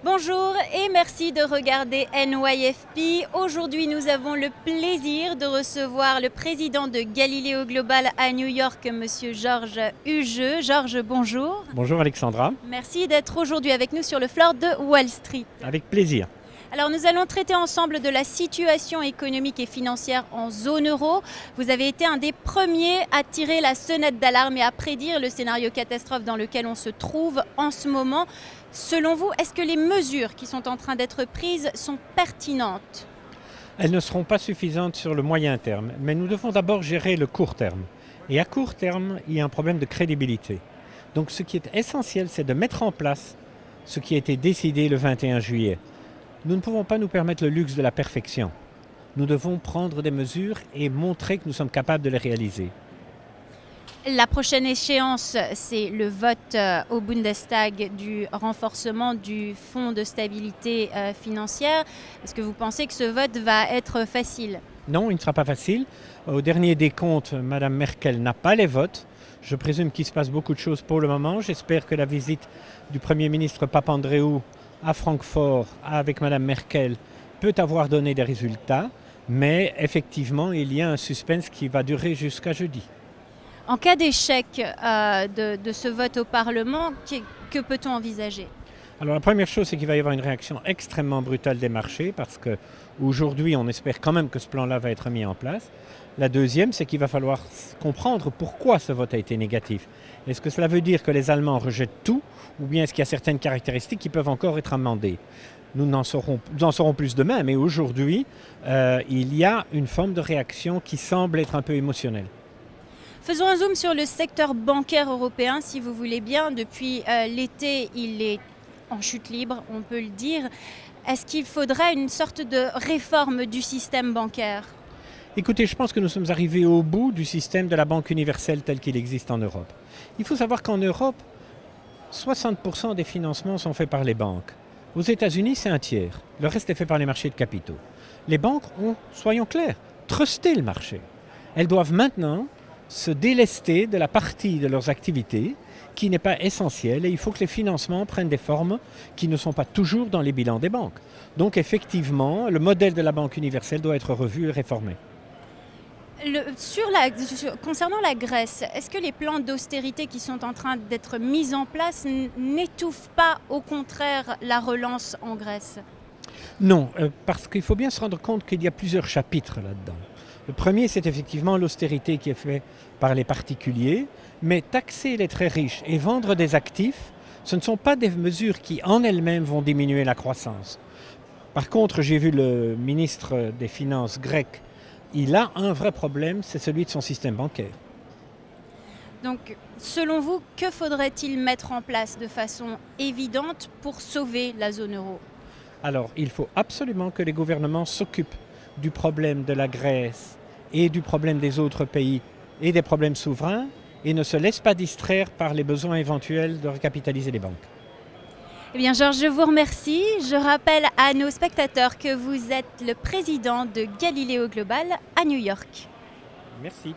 Bonjour et merci de regarder NYFP. Aujourd'hui, nous avons le plaisir de recevoir le président de Galileo Global à New York, Monsieur Georges Hugeux. Georges, bonjour. Bonjour Alexandra. Merci d'être aujourd'hui avec nous sur le floor de Wall Street. Avec plaisir. Alors nous allons traiter ensemble de la situation économique et financière en zone euro. Vous avez été un des premiers à tirer la sonnette d'alarme et à prédire le scénario catastrophe dans lequel on se trouve en ce moment. Selon vous, est-ce que les mesures qui sont en train d'être prises sont pertinentes? Elles ne seront pas suffisantes sur le moyen terme, mais nous devons d'abord gérer le court terme. Et à court terme, il y a un problème de crédibilité. Donc ce qui est essentiel, c'est de mettre en place ce qui a été décidé le 21 juillet. Nous ne pouvons pas nous permettre le luxe de la perfection. Nous devons prendre des mesures et montrer que nous sommes capables de les réaliser. La prochaine échéance, c'est le vote au Bundestag du renforcement du fonds de stabilité financière. Est-ce que vous pensez que ce vote va être facile? Non, il ne sera pas facile. Au dernier décompte, Mme Merkel n'a pas les votes. Je présume qu'il se passe beaucoup de choses pour le moment. J'espère que la visite du Premier ministre Papandréou à Francfort avec Mme Merkel peut avoir donné des résultats. Mais effectivement, il y a un suspense qui va durer jusqu'à jeudi. En cas d'échec de ce vote au Parlement, que peut-on envisager? Alors la première chose, c'est qu'il va y avoir une réaction extrêmement brutale des marchés parce qu'aujourd'hui, on espère quand même que ce plan-là va être mis en place. La deuxième, c'est qu'il va falloir comprendre pourquoi ce vote a été négatif. Est-ce que cela veut dire que les Allemands rejettent tout ou bien est-ce qu'il y a certaines caractéristiques qui peuvent encore être amendées? Nous en saurons plus demain, mais aujourd'hui, il y a une forme de réaction qui semble être un peu émotionnelle. Faisons un zoom sur le secteur bancaire européen, si vous voulez bien. Depuis l'été, il est en chute libre, on peut le dire. Est-ce qu'il faudrait une sorte de réforme du système bancaire? Écoutez, je pense que nous sommes arrivés au bout du système de la banque universelle tel qu'il existe en Europe. Il faut savoir qu'en Europe, 60% des financements sont faits par les banques. Aux États-Unis, c'est un tiers. Le reste est fait par les marchés de capitaux. Les banques ont, soyons clairs, trusté le marché. Elles doivent maintenant se délester de la partie de leurs activités qui n'est pas essentielle et il faut que les financements prennent des formes qui ne sont pas toujours dans les bilans des banques. Donc effectivement, le modèle de la banque universelle doit être revu et réformé. Concernant la Grèce, est-ce que les plans d'austérité qui sont en train d'être mis en place n'étouffent pas au contraire la relance en Grèce? Non, parce qu'il faut bien se rendre compte qu'il y a plusieurs chapitres là-dedans. Le premier, c'est effectivement l'austérité qui est faite par les particuliers, mais taxer les très riches et vendre des actifs, ce ne sont pas des mesures qui en elles-mêmes vont diminuer la croissance. Par contre, j'ai vu le ministre des Finances grec, il a un vrai problème, c'est celui de son système bancaire. Donc, selon vous, que faudrait-il mettre en place de façon évidente pour sauver la zone euro? Alors, il faut absolument que les gouvernements s'occupent du problème de la Grèce et du problème des autres pays et des problèmes souverains et ne se laissent pas distraire par les besoins éventuels de recapitaliser les banques. Eh bien, Georges, je vous remercie. Je rappelle à nos spectateurs que vous êtes le président de Galileo Global à New York. Merci.